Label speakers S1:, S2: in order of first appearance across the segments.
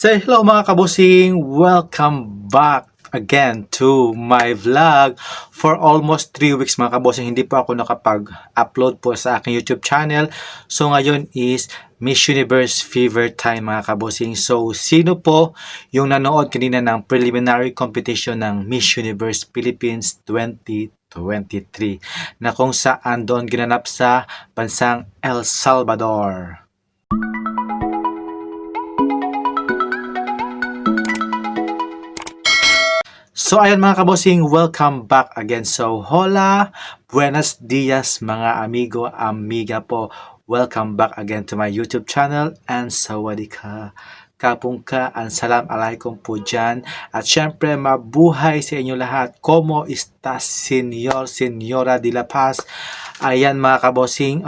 S1: Say hello mga kabusing! Welcome back again to my vlog. For almost 3 weeks mga kabusing, hindi po ako nakapag-upload po sa aking YouTube channel. So ngayon is Miss Universe Fever Time mga kabusing. So sino po yung nanood kanina ng preliminary competition ng Miss Universe Philippines 2023 na kung saan doon ginanap sa bansang El Salvador? So ayan mga kabosing, welcome back again. So hola, buenos dias mga amigo, amiga po. Welcome back again to my YouTube channel and sawadika. Kapungka, ang salam alaikum po dyan. At syempre, mabuhay sa inyo lahat. Como estas, senyor, senyora de la Paz? Ayan mga kabosing,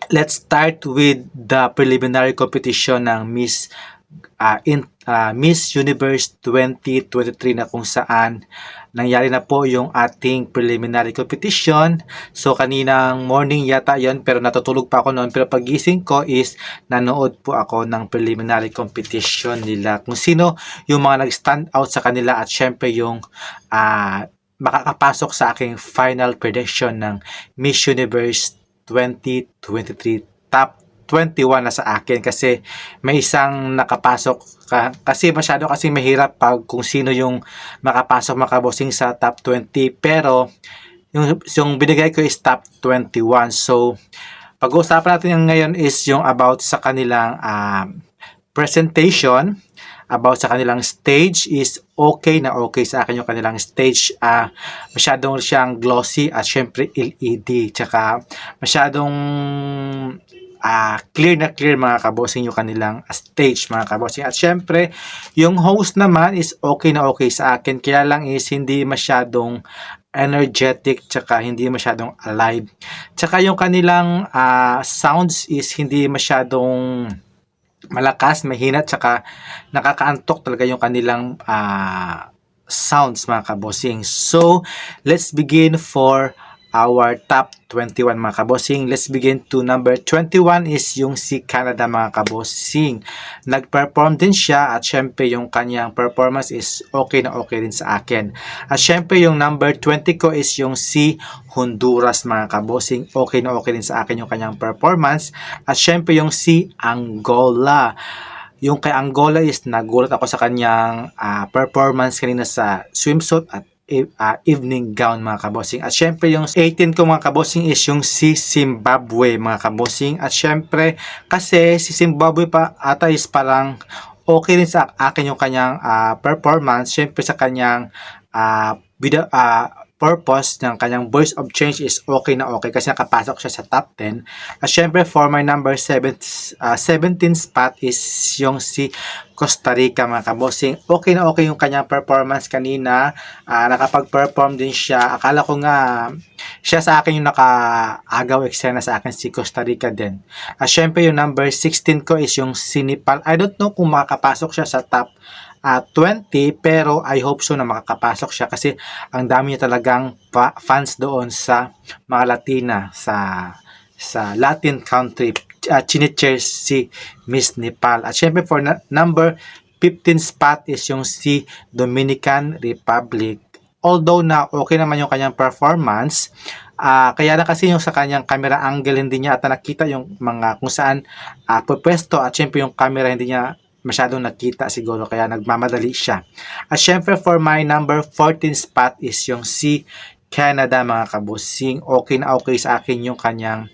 S1: let's start with the preliminary competition ng Miss Universe 2023 na kung saan nangyari na po yung ating preliminary competition. So kaninang morning yata yon, pero natutulog pa ako noon, pero pagising ko is nanood po ako ng preliminary competition nila, kung sino yung mga nag-stand out sa kanila at syempre yung makakapasok sa aking final prediction ng Miss Universe 2023 top 21 na sa akin, kasi may isang nakapasok kasi masyado kasi mahirap pag kung sino yung makapasok makabosing sa top 20, pero yung binigay ko is top 21. So pag-uusapan natin ngayon is yung about sa kanilang presentation, about sa kanilang stage. Is okay na okay sa akin yung kanilang stage. Masyadong siyang glossy at syempre LED, tsaka masyadong clear na clear mga kabosing yung kanilang stage mga kabosing. At syempre yung host naman is okay na okay sa akin, kaya lang is hindi masyadong energetic, tsaka hindi masyadong alive, tsaka yung kanilang sounds is hindi masyadong malakas, mahina, tsaka nakakaantok talaga yung kanilang sounds mga kabosing. So let's begin for our top 21 mga kabosing. Let's begin to number 21 is yung si Canada mga kabosing. Nag-perform din siya at syempre yung kanyang performance is okay na okay din sa akin. At syempre yung number 20 ko is yung si Honduras mga kabosing. Okay na okay din sa akin yung kanyang performance. At syempre yung si Angola. Yung kay Angola is nagulat ako sa kanyang performance kanina sa swimsuit at evening gown mga kabosing. At syempre yung 18 ko mga kabosing is yung si Zimbabwe mga kabosing. At syempre kasi si Zimbabwe pa ata is parang okay rin sa akin yung kanyang performance. Syempre sa kanyang video, purpose ng kanyang voice of change is okay na okay kasi nakapasok siya sa top 10. At syempre for my number 17 spot is yung si Costa Rica mga kabosing. Okay na okay yung kanyang performance kanina. Nakapag-perform din siya. Akala ko nga siya sa akin yung nakaagaw eksena sa akin, si Costa Rica din. At syempre yung number 16 ko is yung si Nepal. I don't know kung makakapasok siya sa top 20, pero I hope so na makakapasok siya kasi ang dami niya talagang fans doon sa mga Latina, sa Latin country. Chinichare si Miss Nepal. At syempre for number 15 spot is yung si Dominican Republic. Although na okay naman yung kanyang performance, kaya na kasi yung sa kanyang camera angle hindi niya ata nakita yung mga kung saan pupwesto, at syempre yung camera hindi niya masyadong nakita siguro kaya nagmamadali siya. At syempre for my number 14 spot is yung si Canada mga kabosing. Okay na okay sa akin yung kanyang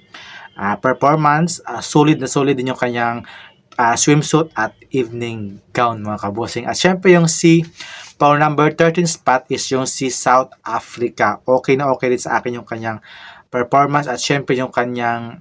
S1: performance. Solid na solid din yung kanyang swimsuit at evening gown mga kabosing. At syempre yung si for number 13 spot is yung si South Africa. Okay na okay din sa akin yung kanyang performance at syempre yung kanyang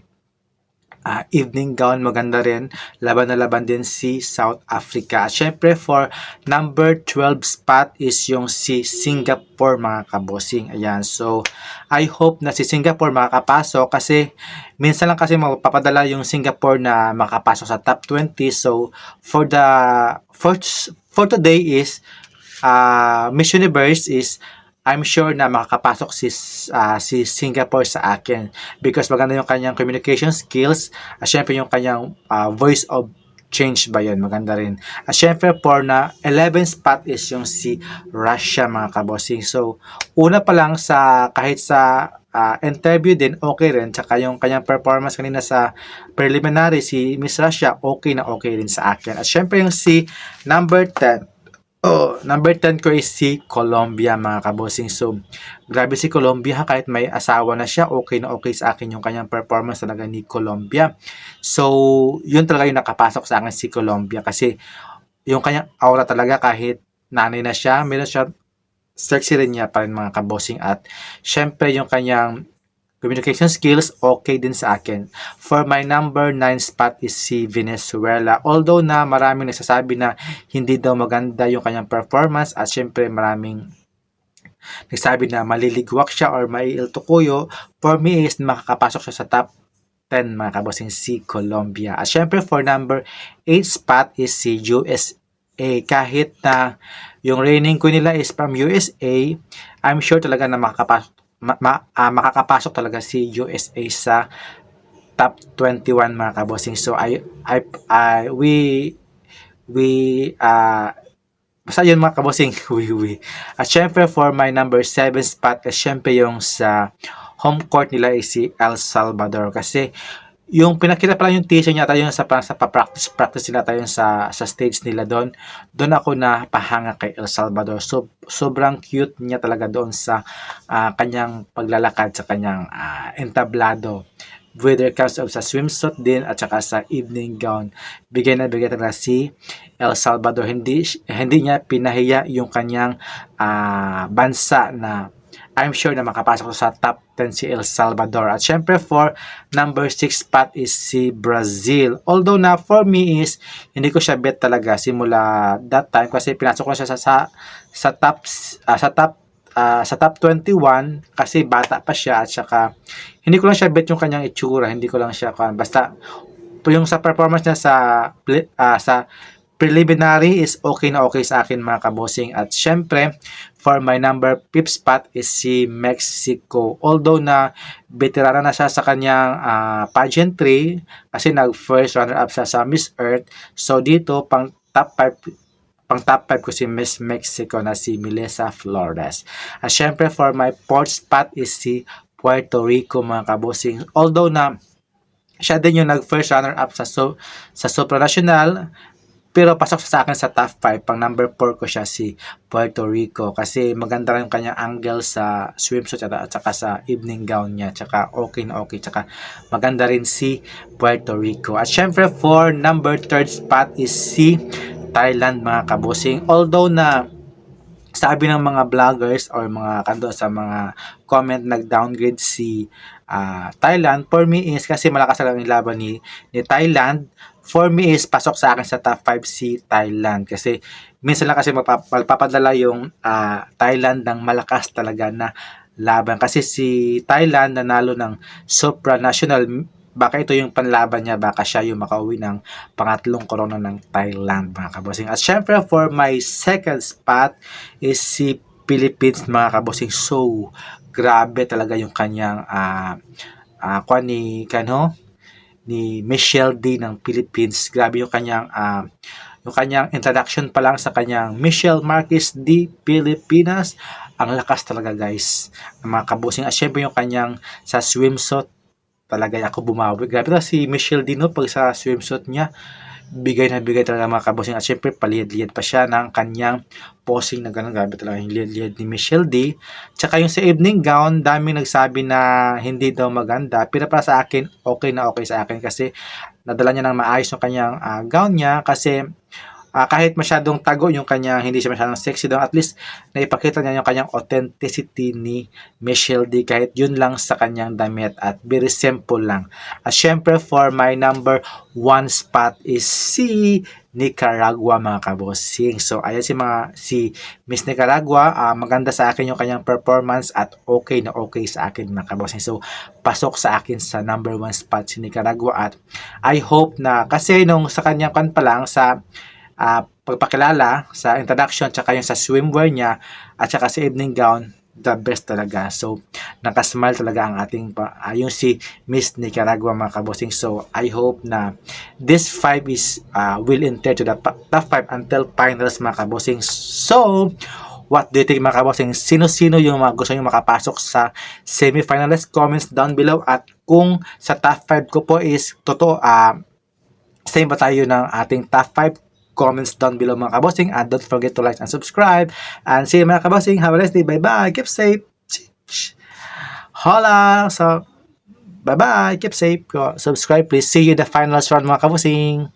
S1: evening gown maganda rin. Laban na laban din si South Africa. At syempre for number 12 spot is yung si Singapore mga kabosing. Ayan. So I hope na si Singapore makakapasok kasi minsan lang kasi mapapadala yung Singapore na makapasok sa top 20. So for today is Miss Universe is I'm sure na makakapasok si Singapore sa akin because maganda yung kanyang communication skills at syempre yung kanyang voice of change ba yun? Maganda rin. At syempre for na 11 spot is yung si Russia mga kabossing. So, una pa lang sa kahit sa interview din, okay rin. Tsaka yung kanyang performance kanina sa preliminary, si Miss Russia, okay rin sa akin. At syempre yung si number 10, number 10 ko is si Colombia mga kabossing. So, grabe si Colombia kahit may asawa na siya, okay na okay sa akin yung kanyang performance talaga ni Colombia. So, yun talaga yung nakapasok sa akin si Colombia kasi yung kanyang aura talaga kahit nanay na siya, meron siya sexy rin niya pa rin mga kabossing at syempre yung kanyang communication skills, okay din sa akin. For my number 9 spot is si Venezuela. Although na maraming nagsasabi na hindi daw maganda yung kanyang performance at syempre maraming nagsabi na maliligwak siya or maiiltukuyo, for me is makakapasok siya sa top 10 mga kabosing si Colombia. At syempre for number 8 spot is si USA. Kahit na yung reigning queen nila is from USA, I'm sure talaga na makakapasok talaga si USA sa top 21 mga kabosing. So basta yun mga kabosing, At syempre for my number 7 spot is syempre yung sa home court nila is si El Salvador kasi yung pinakita pala yung teaser niya tayo sa practice nila tayo sa stage nila doon ako na pahanga kay El Salvador. So sobrang cute niya talaga doon sa kanyang paglalakad sa kanyang entablado, whether it comes sa swimsuit din at saka sa evening gown, bigay na bigay talaga si El Salvador. Hindi niya pinahiya yung kanyang bansa na I'm sure na makapasok sa top 10 si El Salvador. At syempre for number 6 spot is si Brazil. Although na for me is hindi ko siya bet talaga simula that time kasi pinasok ko siya sa top 21 kasi bata pa siya at saka hindi ko lang siya bet yung kanyang itsura, hindi ko lang siya basta yung sa performance niya sa preliminary is okay na okay sa akin mga kabosing. At syempre for my number 5th spot is si Mexico. Although na veterana na siya sa kanyang pageantry kasi nag first runner up siya sa Miss Earth. So dito pang top 5 ko si Miss Mexico na si Melissa Flores. At syempre for my 4th spot is si Puerto Rico mga kabosing. Although na siya din yung nag first runner up sa supranational, pero pasok sa akin sa top 5. Pang number 4 ko siya si Puerto Rico kasi maganda rin yung kanyang angle sa swimsuit at saka sa evening gown niya. Tsaka okay na okay. Tsaka maganda rin si Puerto Rico. At syempre for number 3rd spot is si Thailand mga kabosing. Although na sabi ng mga vloggers or mga kando sa mga comment nag-downgrade si Thailand, for me is kasi malakas lang yung laban ni Thailand. For me is pasok sa akin sa top 5 si Thailand kasi minsan lang kasi magpapadala yung Thailand ng malakas talaga na laban kasi si Thailand nanalo ng supranational, baka ito yung panlaban niya, baka siya yung makauwi ng pangatlong corona ng Thailand mga kabosing. At syempre for my 2nd spot is si Philippines mga kabosing. So grabe talaga yung kanyang ni Michelle D ng Philippines. Grabe yung kanyang introduction pa lang sa kanyang Michelle Marquez D Pilipinas. Ang lakas talaga guys, mga kabosing. At syempre yung kanyang sa swimsuit talaga ako bumawi. Grabe talaga si Michelle D no, pag sa swimsuit niya bigay na bigay talaga mga kabosing. At syempre palihad-lihad pa siya ng kanyang posing na gano'n. Grabe talaga yung lihad-lihad ni Michelle D. Tsaka yung sa evening gown, daming nagsabi na hindi daw maganda, pero para sa akin okay na okay sa akin kasi nadala niya ng maayos yung kanyang gown niya kasi kahit masyadong tago yung kanyang, hindi siya masyadong sexy daw, at least naipakita niya yung kanyang authenticity ni Michelle D kahit yun lang sa kanyang damit at very simple lang. At syempre for my number 1 spot is si Nicaragua mga kabosing. So ayan si Miss Nicaragua, maganda sa akin yung kanyang performance at okay na okay sa akin mga kabosing. So pasok sa akin sa number 1 spot si Nicaragua at I hope na kasi nung sa kanyang kan pa lang sa pagpakilala sa introduction tsaka yung sa swimwear niya at saka sa evening gown, the best talaga. So, nakasmile talaga ang ating yung si Miss Nicaragua mga kabossing. So, I hope na this 5 is will enter to the top 5 until finals mga kabossing. So, what do you think mga kabossing? Sino-sino yung mga gusto nyo makapasok sa semifinalist? Comments down below. At kung sa top 5 ko po is totoo, same ba tayo ng ating top 5? Comments down below mga kabossing, and don't forget to like and subscribe, and see you mga kabossing. Have a nice day. Bye bye, keep safe. Hola. So bye bye, keep safe. Subscribe please. See you in the finals round mga kabossing.